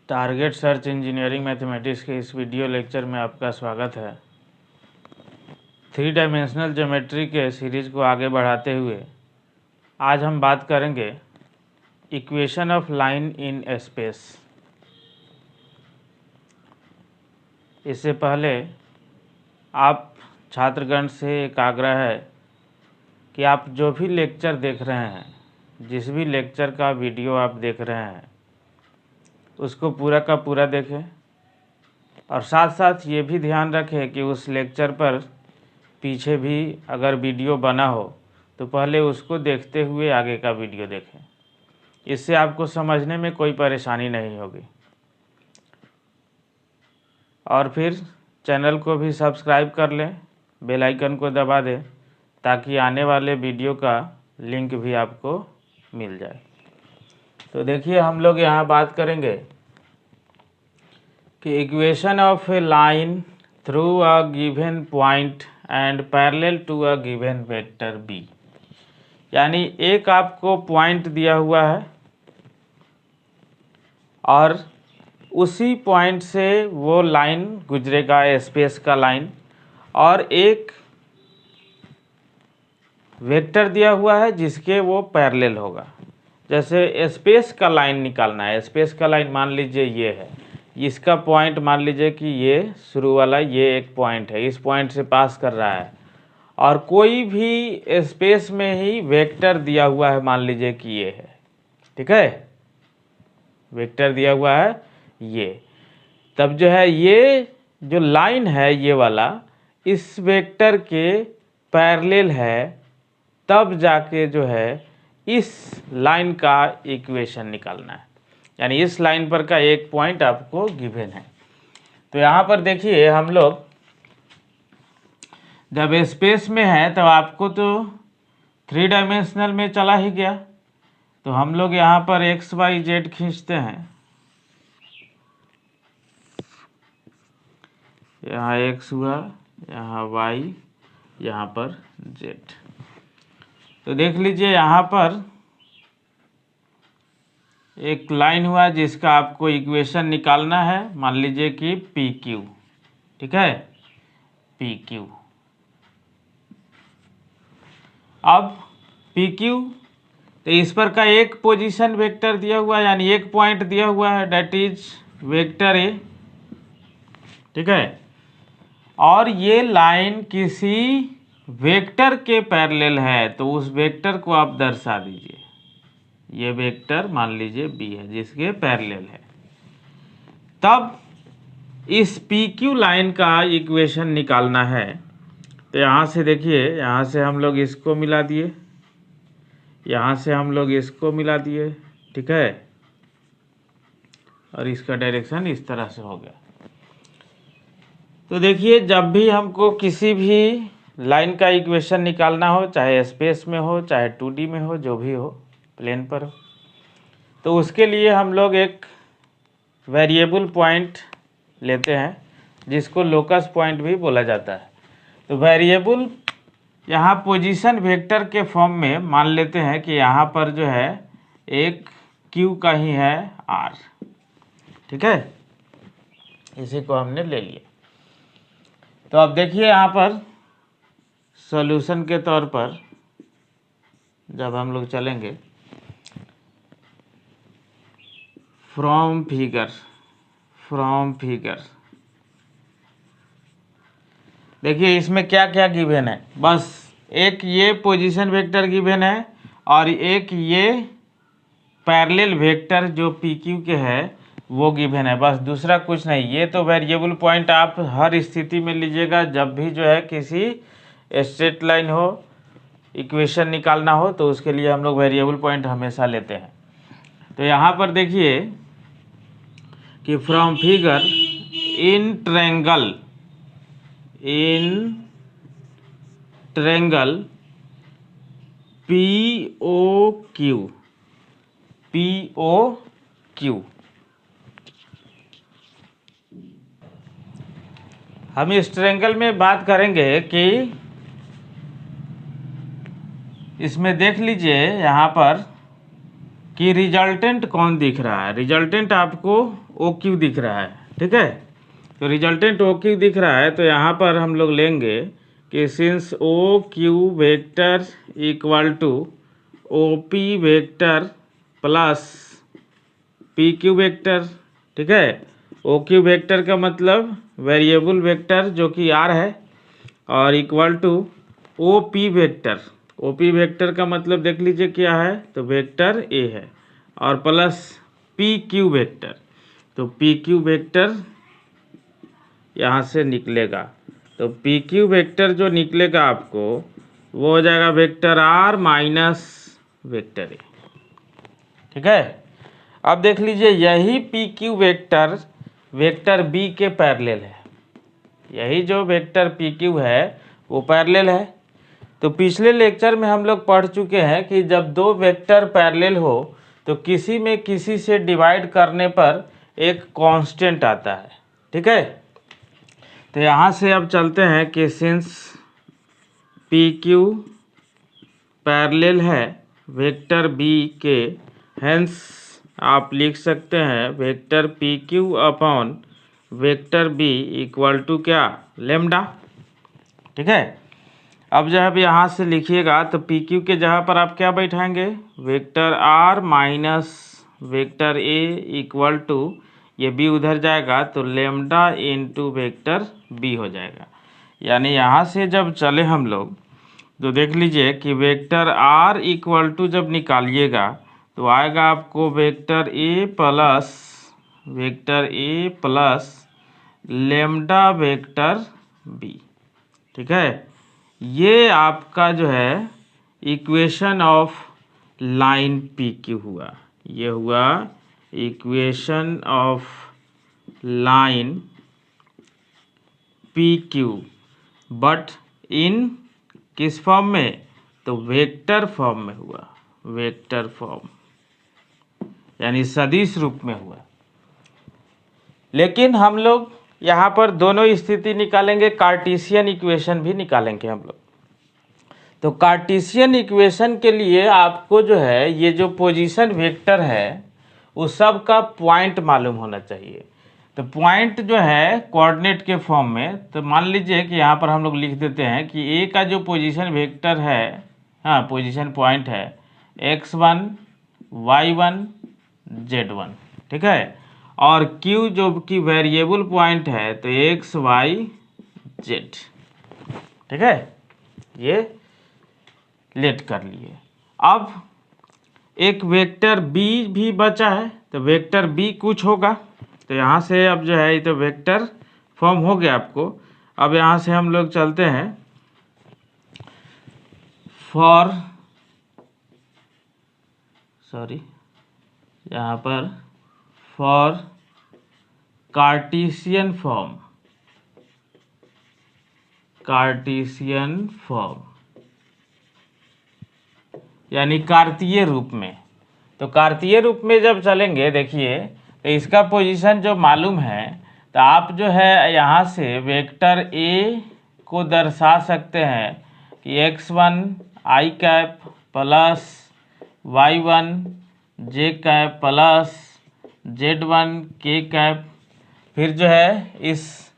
Target search engineering mathematics के इस video lecture में आपका स्वागत है। 3 डायमेंशनल ज्योमेट्री के सीरीज को आगे बढ़ाते हुए आज हम बात करेंगे equation of line in space. इससे पहले आप छात्रगण से एक आग्रह है कि आप जो भी लेक्चर देख रहे हैं, जिस भी लेक्चर का वीडियो आप देख रहे हैं, उसको पूरा का पूरा देखें और साथ साथ ये भी ध्यान रखें कि उस लेक्चर पर पीछे भी अगर वीडियो बना हो तो पहले उसको देखते हुए आगे का वीडियो देखें। इससे आपको समझने में कोई परेशानी नहीं होगी। और फिर चैनल को भी सब्सक्राइब कर लें, बेल आइकन को दबा दें ताकि आने वाले वीडियो का लिंक भी आपको मिल जाए। तो देखिए, हम लोग यहाँ बात करेंगे कि equation of a line through a given point and parallel to a given vector B. यानी एक आपको पॉइंट दिया हुआ है और उसी पॉइंट से वो लाइन गुजरेगा, स्पेस का लाइन, और एक वेक्टर दिया हुआ है जिसके वो पैरेलल होगा। जैसे स्पेस का लाइन निकालना है, स्पेस का लाइन मान लीजिए ये है, इसका पॉइंट मान लीजिए कि ये शुरू वाला ये एक पॉइंट है, इस पॉइंट से पास कर रहा है, और कोई भी स्पेस में ही वेक्टर दिया हुआ है, मान लीजिए कि ये है, ठीक है, वेक्टर दिया हुआ है ये, तब जो है ये जो लाइन है ये वाला इस वेक्टर के पैरेलल है, तब जाके जो है इस लाइन का इक्वेशन निकालना है। यानी इस लाइन पर का एक पॉइंट आपको गिवन है। तो यहाँ पर देखिए, हम लोग जब स्पेस में है तो आपको तो 3 डायमेंशनल में चला ही गया। तो हम लोग यहाँ पर एक्स वाई जेड खींचते हैं। यहाँ एक्स हुआ, यहाँ वाई, यहाँ पर जेड। तो देख लीजिए, यहाँ पर एक लाइन हुआ जिसका आपको इक्वेशन निकालना है, मान लीजिए कि पी क्यू, ठीक है, पी क्यू। अब पी क्यू, तो इस पर का एक पोजीशन वेक्टर दिया हुआ है, यानी एक पॉइंट दिया हुआ है, डेट इज वेक्टर ए, ठीक है, और ये लाइन किसी वेक्टर के पैरेलल है, तो उस वेक्टर को आप दर्शा दीजिए। ये वेक्टर मान लीजिए बी है जिसके पैरेलल है। तब इस पी क्यू लाइन का इक्वेशन निकालना है। तो यहाँ से देखिए, यहाँ से हम लोग इसको मिला दिए, यहाँ से हम लोग इसको मिला दिए, ठीक है, और इसका डायरेक्शन इस तरह से हो गया। तो देखिए, जब भी हमको किसी भी लाइन का इक्वेशन निकालना हो, चाहे स्पेस में हो, चाहे 2D में हो, जो भी हो, प्लेन पर हो, तो उसके लिए हम लोग एक वेरिएबल पॉइंट लेते हैं जिसको लोकस पॉइंट भी बोला जाता है। तो वेरिएबल यहाँ पोजीशन वेक्टर के फॉर्म में मान लेते हैं कि यहाँ पर जो है एक क्यू का ही है आर, ठीक है, इसी को हमने ले लिया। तो अब देखिए, यहाँ पर सॉल्यूशन के तौर पर जब हम लोग चलेंगे, फ्रॉम फिगर देखिए इसमें क्या क्या गिवन है। बस एक ये पोजीशन वेक्टर गिवन है और एक ये पैरेलल वेक्टर जो पी क्यू के है वो गिवन है, बस दूसरा कुछ नहीं। ये तो वेरिएबल पॉइंट आप हर स्थिति में लीजिएगा, जब भी जो है किसी स्ट्रेट लाइन हो, इक्वेशन निकालना हो, तो उसके लिए हम लोग वेरिएबल पॉइंट हमेशा लेते हैं। तो यहाँ पर देखिए कि from figure in triangle P O Q, हम इस ट्रेंगल में बात करेंगे कि इसमें देख लीजिए, यहाँ पर कि रिजल्टेंट कौन दिख रहा है। रिजल्टेंट आपको ओ क्यू दिख रहा है, ठीक है। तो रिजल्टेंट ओ क्यू दिख रहा है, तो यहाँ पर हम लोग लेंगे कि since O Q vector equal to O P vector plus P Q vector, ठीक है। ओ क्यू वेक्टर का मतलब वेरिएबल वेक्टर जो कि आर है, और equal to O P vector. O P vector का मतलब देख लीजिए क्या है, तो वेक्टर ए है, और प्लस पी क्यू वेक्टर। तो पी क्यू वेक्टर यहाँ से निकलेगा, तो पी क्यू वेक्टर जो निकलेगा आपको वो हो जाएगा vector r minus vector a, ठीक है। अब देख लीजिए यही P Q vector vector b के पैरेलल है। यही जो वेक्टर पी क्यू है वो पैरेलल है। तो पिछले लेक्चर में हम लोग पढ़ चुके हैं कि जब दो वेक्टर पैरेलल हो तो किसी में किसी से डिवाइड करने पर एक कांस्टेंट आता है, ठीक है। तो यहाँ से अब चलते हैं कि सिंस पी क्यू पैरेलल है वेक्टर बी के, हेंस आप लिख सकते हैं vector P Q upon vector b equal to क्या, लेमडा, ठीक है। अब जब यहाँ से लिखिएगा तो पी क्यू के जगह पर आप क्या बैठाएंगे, vector r minus vector A equal to, ये बी उधर जाएगा तो लेमडा इनटू वेक्टर बी हो जाएगा। यानी यहाँ से जब चले हम लोग तो देख लीजिए कि वेक्टर आर इक्वल टू जब निकालिएगा तो आएगा आपको वेक्टर ए प्लस लेमडा वेक्टर बी, ठीक है। ये आपका जो है equation of line P Q हुआ। ये हुआ equation of line P Q, but in किस फॉर्म में, तो वेक्टर फॉर्म में हुआ, वेक्टर फॉर्म यानी सदिश रूप में हुआ। लेकिन हम लोग यहाँ पर दोनों स्थिति निकालेंगे, कार्टेशियन इक्वेशन भी निकालेंगे हम लोग। तो कार्टेशियन इक्वेशन के लिए आपको जो है ये जो पोजीशन वेक्टर है उस सब का पॉइंट मालूम होना चाहिए। तो पॉइंट जो है कोऑर्डिनेट के फॉर्म में, तो मान लीजिए कि यहाँ पर हम लोग लिख देते हैं कि ए का जो पोजीशन वेक्टर है, हाँ पोजीशन पॉइंट है x1 y1 z1, ठीक है। और q जो कि वेरिएबल पॉइंट है तो x y z, ठीक है। ये लेट कर लिए। अब एक वेक्टर b भी बचा है, तो वेक्टर b कुछ होगा। तो यहाँ से अब जो है ये तो वेक्टर फॉर्म हो गया आपको। अब यहाँ से हम लोग चलते हैं यहाँ पर फॉर कार्टेशियन फॉर्म यानी कार्तीय रूप में। तो कार्तीय रूप में जब चलेंगे देखिए तो इसका पोजीशन जो मालूम है, तो आप जो है यहाँ से वेक्टर ए को दर्शा सकते हैं कि x1 i cap plus y1 j cap plus z1 k cap. फिर जो है इस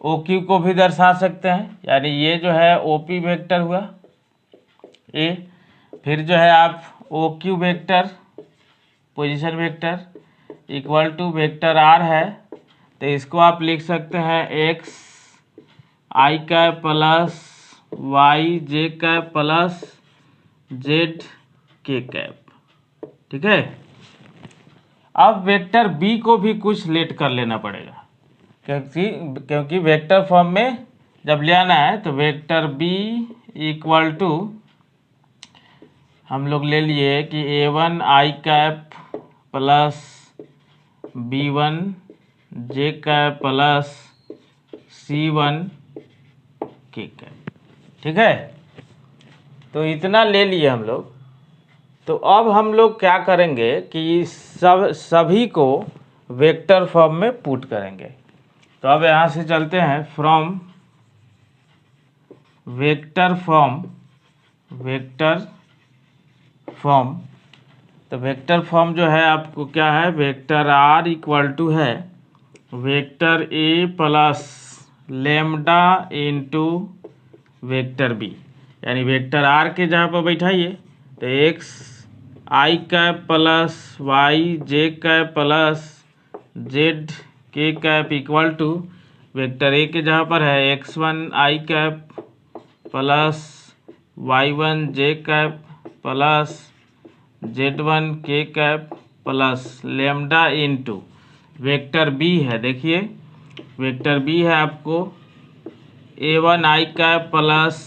ओ क्यू को भी दर्शा सकते हैं, यानी ये जो है ओ पी वेक्टर हुआ ए। फिर जो है आप O Q vector position vector equal to vector r है, तो इसको आप लिख सकते हैं x i cap plus y j cap plus z k cap, ठीक है। अब वेक्टर b को भी कुछ लेट कर लेना पड़ेगा, क्योंकि वेक्टर फॉर्म में जब ले आना है तो वेक्टर b इक्वल टू हम लोग ले लिए कि a1 i cap plus b1 j cap plus c1 k cap, ठीक है। तो इतना ले लिए हम लोग। तो अब हम लोग क्या करेंगे कि सभी को वेक्टर फॉर्म में पुट करेंगे। तो अब यहाँ से चलते हैं फ्रॉम वेक्टर फॉर्म तो वेक्टर फॉर्म जो है आपको क्या है, वेक्टर आर इक्वल टू है वेक्टर ए plus lambda into vector B, यानी वेक्टर आर के जहाँ पर बैठाइए तो x i cap plus y j cap plus z k cap equal to vector a के जहाँ पर है x one i cap plus y one j cap plus z one k cap plus lambda into vector B है। देखिए vector B है आपको ए one i cap plus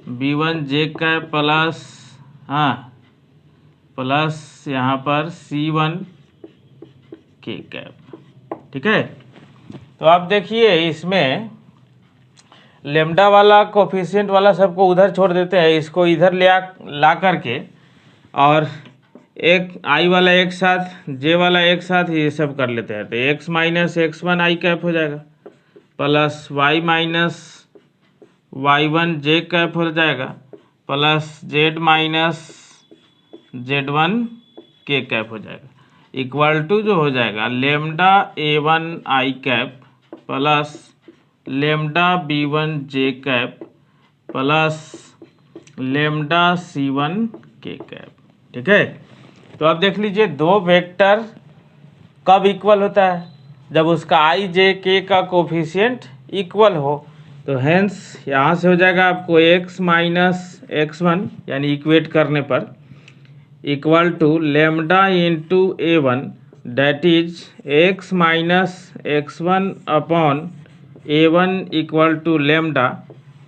B one j cap plus plus यहाँ पर सी one k cap. ठीक है, तो आप देखिए इसमें लेमडा वाला कोफिशिएंट वाला सबको उधर छोड़ देते हैं, इसको इधर ला करके और एक आई वाला एक साथ जे वाला एक साथ ये सब कर लेते हैं, तो x minus x one i cap हो जाएगा plus y minus y one j cap हो जाएगा plus z minus z one k cap हो जाएगा इक्वल टू जो हो जाएगा lambda a one i cap plus lambda b one j cap plus lambda c one k cap. ठीक है, तो अब देख लीजिए दो वेक्टर कब इक्वल होता है, जब उसका आई जे के का कोफिशिएंट इक्वल हो। तो हेंस यहाँ से हो जाएगा आपको एक्स माइनस एक्स वन यानी इक्वेट करने पर equal to lambda into a one that is x minus x one upon a one equal to lambda,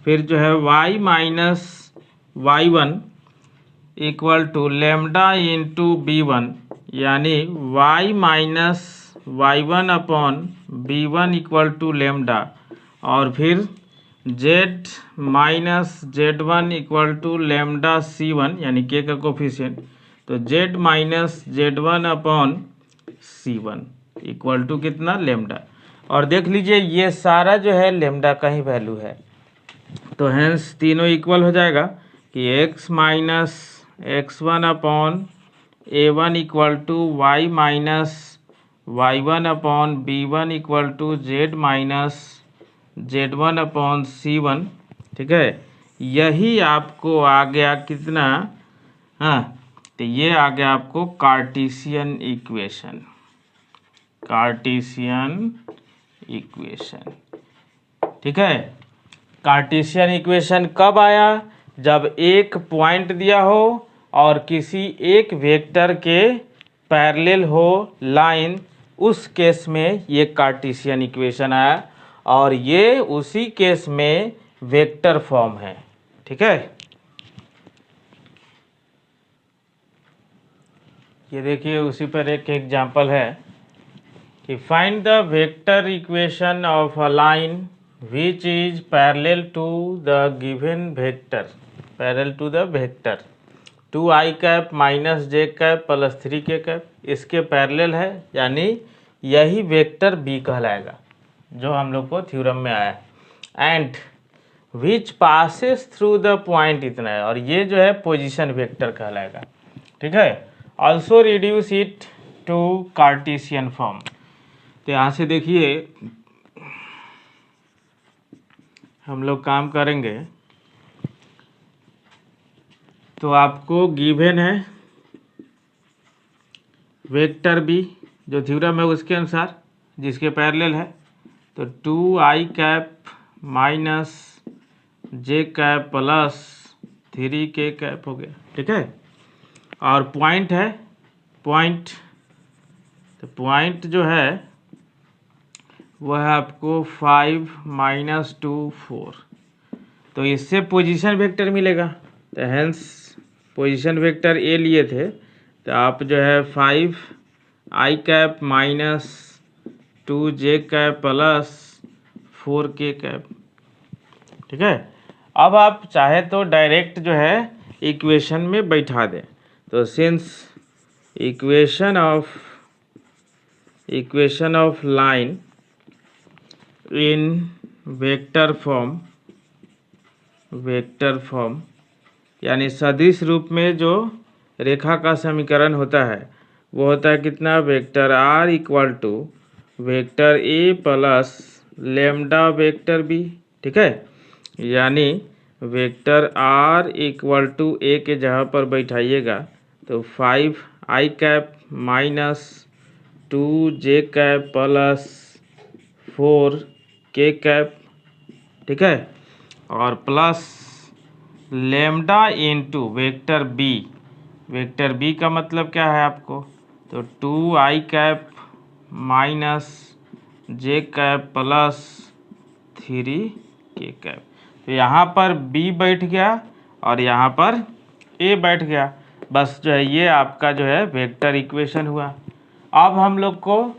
फिर जो है y minus y one equal to lambda into b one यानी y minus y one upon b one equal to lambda, और फिर z minus z one equal to lambda c one यानी k का coefficient, तो Z minus z one upon c one equal to कितना lambda. और देख लीजिए ये सारा जो है लेमडा का ही वैल्यू है, तो हेंस तीनों इक्वल हो जाएगा कि x minus x one upon a one equal to y minus y one upon b one equal to z minus z one upon c one. ठीक है, यही आपको आ गया कितना, तो ये आ गया आपको कार्टेशियन इक्वेशन, कार्टेशियन इक्वेशन। ठीक है, कार्टेशियन इक्वेशन कब आया, जब एक पॉइंट दिया हो और किसी एक वेक्टर के पैरेलल हो लाइन, उस केस में ये कार्टेशियन इक्वेशन आया, और ये उसी केस में वेक्टर फॉर्म है। ठीक है, ये देखिए उसी पर एक एग्जांपल है कि find the vector equation of a line which is parallel to the given vector, parallel to the vector 2i cap minus J cap plus 3k cap, इसके पैरेलल है, यानी यही वेक्टर b कहलाएगा जो हम लोग को थ्योरम में आया है। And which passes through the point, इतना है, और ये जो है पोजीशन वेक्टर कहलाएगा। ठीक है, also reduce it to Cartesian form. तो यहाँ से देखिए हम लोग काम करेंगे, तो आपको गिवन है वेक्टर बी जो थ्योरम है उसके अनुसार जिसके पैरेलल है, तो 2i कैप माइनस जे कैप प्लस 3k कैप हो गया। ठीक है, और पॉइंट है, पॉइंट, तो पॉइंट जो है वह है आपको 5 माइनस 2 4, तो इससे पोजीशन वेक्टर मिलेगा। तो हेंस पोजीशन वेक्टर ए लिए थे, तो आप जो है 5i cap minus 2j cap plus 4k cap. ठीक है, अब आप चाहे तो डायरेक्ट जो है इक्वेशन में बैठा दें, तो since equation of line in vector form यानी सदिश रूप में जो रेखा का समीकरण होता है वो होता है कितना, vector are equal to vector A plus lambda vector b. ठीक है, यानी vector are equal to a के जगह पर बैठाइएगा तो 5i minus 2j plus 4k, ठीक है, और plus lambda into vector b. Vector b का मतलब क्या है आपको, तो 2i minus j plus 3k। तो यहाँ पर b बैठ गया और यहाँ पर a बैठ गया। बस जो है ये आपका जो है वेक्टर इक्वेशन हुआ। अब हम लोग को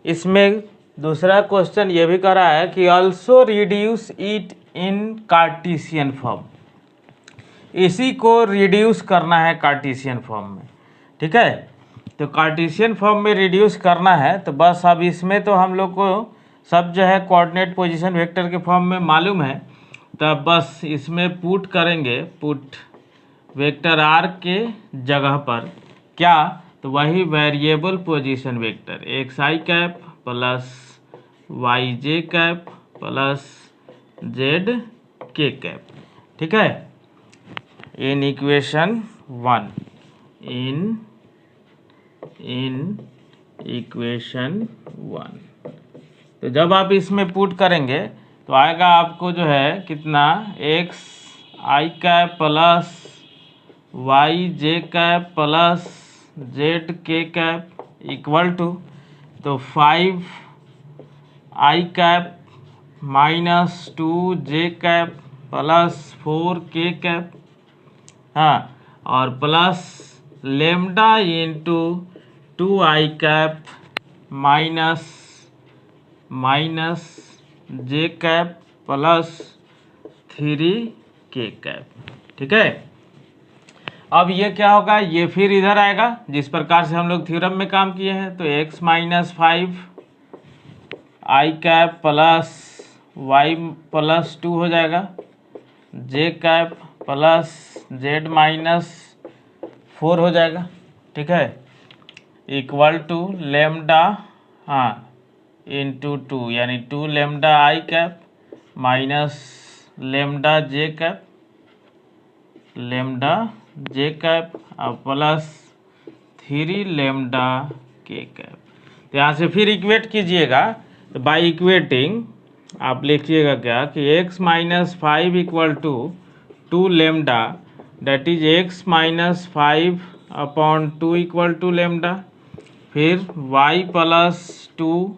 इसमें दूसरा क्वेश्चन ये भी करा है कि also reduce it in cartesian form. इसी को रिड्यूस करना है कार्टेशियन फॉर्म में। ठीक है, तो कार्टेशियन फॉर्म में रिड्यूस करना है तो बस अब इसमें तो हम लोग को सब जो है कोऑर्डिनेट पोजीशन वेक्टर के फॉर्म में मालूम है, तब बस इसमें पुट करेंगे, पुट वेक्टर आर के जगह पर क्या, तो वही variable position vector xi plus yj plus zk। ठीक है, इन इक्वेशन 1, इन इक्वेशन 1। तो जब आप इसमें पुट करेंगे तो आएगा आपको जो है कितना, xi plus yj plus zk equal to, तो 5i minus 2j plus 4k, हाँ, और plus lambda into 2i minus j plus 3k। ठीक है, अब ये क्या होगा, ये फिर इधर आएगा जिस प्रकार से हम लोग थ्योरम में काम किए हैं। तो x minus 5i plus y plus 2 हो जाएगा, j प्लस z माइनस 4 हो जाएगा। ठीक है, इक्वल टू लेमडा, हाँ, इंटू 2 यानी 2 lambda i minus lambda j और प्लस 3 लेमडा k। तो यहाँ से फिर इक्वेट कीजिएगा, तो बाई इक्वेटिंग आप लिखिएगा क्या कि x minus 5 equal to 2 lambda, that is x minus 5 upon 2 equal to lambda, फिर y प्लस 2,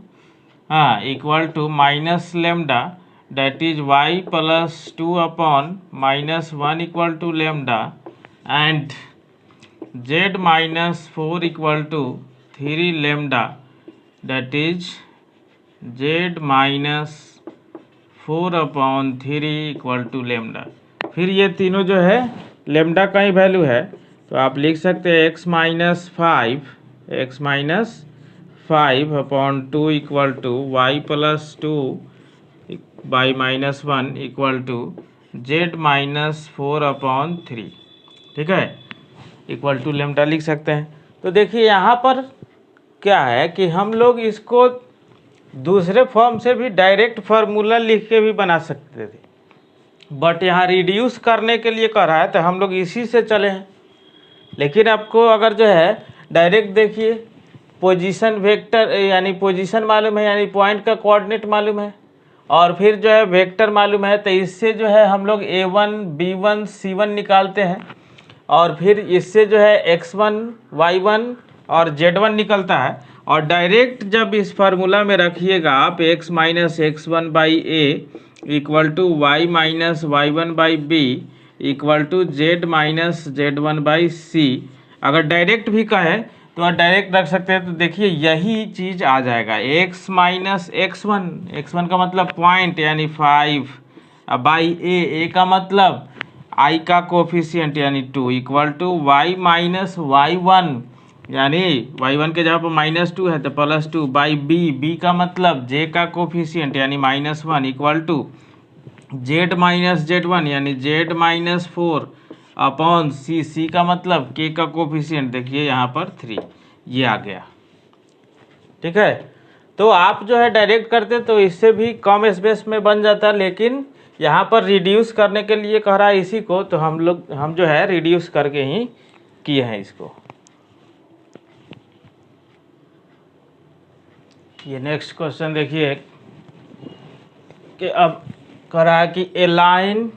हाँ, equal to minus lambda, that is y plus 2 upon minus 1 equal to lambda, and z minus 4 equal to 3 lambda, that is z minus 4 upon 3 equal to lambda. फिर ये तीनों जो है lambda का ही value है, तो आप लिख सकते हैं x minus 5 upon 2 equal to y plus 2 by minus 1 equal to z minus 4 upon 3। ठीक है, इक्वल टू लेमडा लिख सकते हैं। तो देखिए यहाँ पर क्या है कि हम लोग इसको दूसरे फॉर्म से भी डायरेक्ट फार्मूला लिख के भी बना सकते थे, बट यहाँ रिड्यूस करने के लिए कह रहा है तो हम लोग इसी से चले हैं। लेकिन आपको अगर जो है डायरेक्ट देखिए, पोजीशन वेक्टर यानी पोजीशन मालूम है, यानी पॉइंट का कोऑर्डिनेट मालूम है, और फिर जो है वेक्टर मालूम है, तो इससे जो है हम लोग a1 b1 c1 निकालते हैं, और फिर इससे जो है x1 y1 और z1 निकलता है। और डायरेक्ट जब इस फार्मूला में रखिएगा आप x minus x1 by a equal to y minus y1 by b equal to z minus z1 by c, अगर डायरेक्ट भी कहें तो आप डायरेक्ट रख सकते हैं। तो देखिए यही चीज़ आ जाएगा, x माइनस x1 का मतलब पॉइंट यानी 5 बाई a का मतलब i का कोफिशिएंट यानी 2 equal to y minus y1 यानी y1 के जगह पर माइनस 2 है तो प्लस 2 बाई b का मतलब j का कोफिशिएंट यानी -1 equal to z minus z1 यानी z माइनस 4 अपॉन सी, सी का मतलब के का कोफिशिएंट देखिए यहाँ पर 3, ये आ गया। ठीक है, तो आप जो है डायरेक्ट करते तो इससे भी कम स्पेस में बन जाता, लेकिन यहाँ पर रिड्यूस करने के लिए कह रहा है इसी को, तो हम जो है रिड्यूस करके ही किए हैं इसको। ये नेक्स्ट क्वेश्चन देखिए कि अब कह रहा है कि a line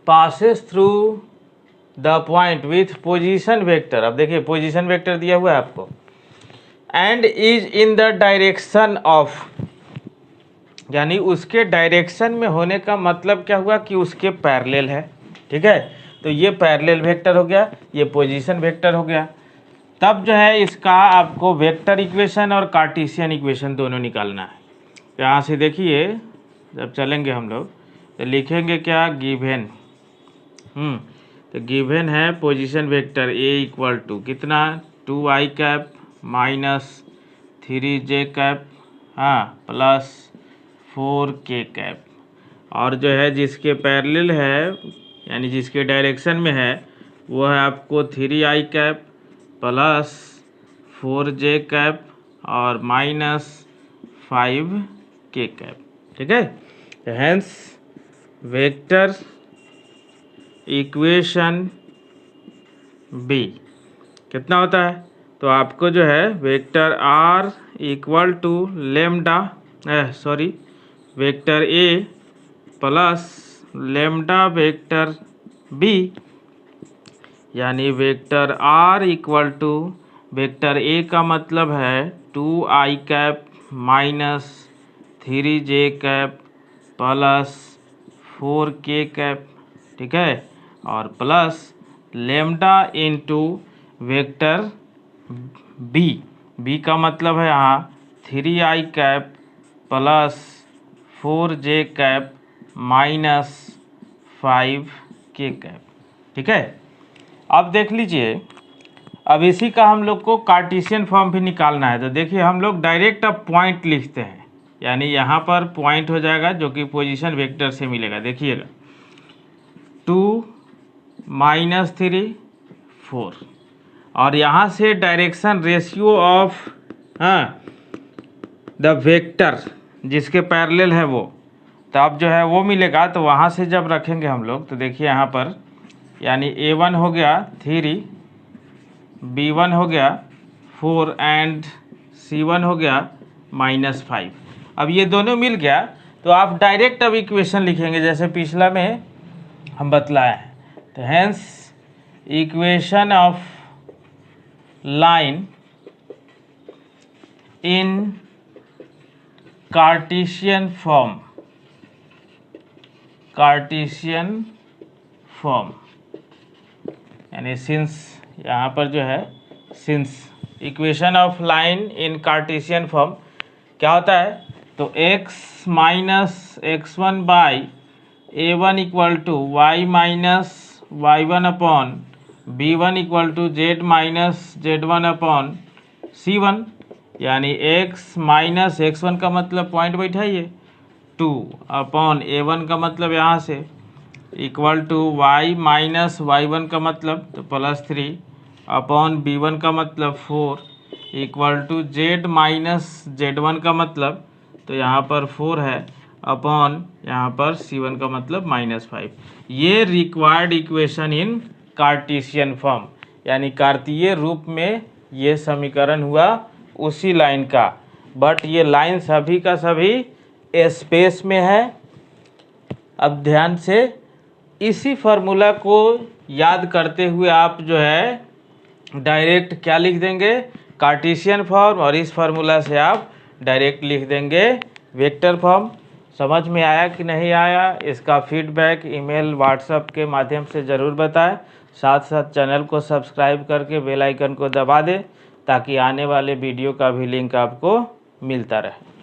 passes through the point with position vector. अब देखिए पोजीशन वेक्टर दिया हुआ है आपको, and is in the direction of, यानी उसके डायरेक्शन में होने का मतलब क्या हुआ कि उसके पैरेलल है। ठीक है, तो ये पैरेलल वेक्टर हो गया, ये पोजीशन वेक्टर हो गया। तब जो है इसका आपको वेक्टर इक्वेशन और कार्टेशियन इक्वेशन दोनों निकालना है। यहाँ से देखिए जब चलेंगे हम लोग तो लिखेंगे क्या, गिवन तो गिवन है position vector A equal to कितना, 2i cap minus 3j cap plus 4k cap, और जो है जिसके पैरेलल है यानी जिसके डायरेक्शन में है वो है आपको 3i cap plus 4j cap और माइनस 5k कैप। ठीक है, हेंस वेक्टर इक्वेशन बी कितना होता है, तो आपको जो है vector are equal to lambda vector A plus lambda vector B, यानी vector are equal to vector A का मतलब है 2i cap minus 3j cap plus 4k cap. ठीक है, और plus lambda into vector B, B का मतलब है यहाँ 3i cap plus 4j cap minus 5k cap. ठीक है, अब देख लीजिए, अब इसी का हम लोग को कार्टेशियन फॉर्म भी निकालना है। तो देखिए हम लोग डायरेक्ट अब पॉइंट लिखते हैं, यानी यहाँ पर पॉइंट हो जाएगा जो कि पोजीशन वेक्टर से मिलेगा। देखिएगा 2 माइनस 3 4, और यहाँ से direction ratio of the vector जिसके पैरेलल है वो, तो अब जो है वो मिलेगा। तो वहाँ से जब रखेंगे हम लोग तो देखिए यहाँ पर यानी a1 हो गया 3, b1 हो गया 4 एंड c1 हो गया -5। अब ये दोनों मिल गया तो आप डायरेक्ट अब इक्वेशन लिखेंगे जैसे पिछला में हम बतलाए हैं। तो hence equation of line in cartesian form, यानी सिंस यहाँ पर जो है since equation of line in cartesian form क्या होता है, तो x minus x1 by a1 equal to y minus y1 upon b1 equal to z minus z1 upon c1, यानी x माइनस x1 का मतलब पॉइंट बैठाइए 2 अपॉन a1 का मतलब यहाँ से equal to y minus y1 का मतलब तो +3 अपॉन b1 का मतलब 4 equal to z minus z1 का मतलब तो यहाँ पर 4 है अपॉन यहाँ पर c1 का मतलब -5। ये required equation in cartesian form, यानी कार्तीय रूप में ये समीकरण हुआ उसी लाइन का, बट ये लाइन सभी का सभी स्पेस में है। अब ध्यान से इसी फार्मूला को याद करते हुए आप जो है डायरेक्ट क्या लिख देंगे, कार्टेशियन फॉर्म, और इस फार्मूला से आप डायरेक्ट लिख देंगे वेक्टर फॉर्म। समझ में आया कि नहीं आया, इसका फीडबैक ईमेल व्हाट्सएप के माध्यम से ज़रूर बताएं। साथ साथ चैनल को सब्सक्राइब करके बेल आइकन को दबा दें ताकि आने वाले वीडियो का भी लिंक आपको मिलता रहे।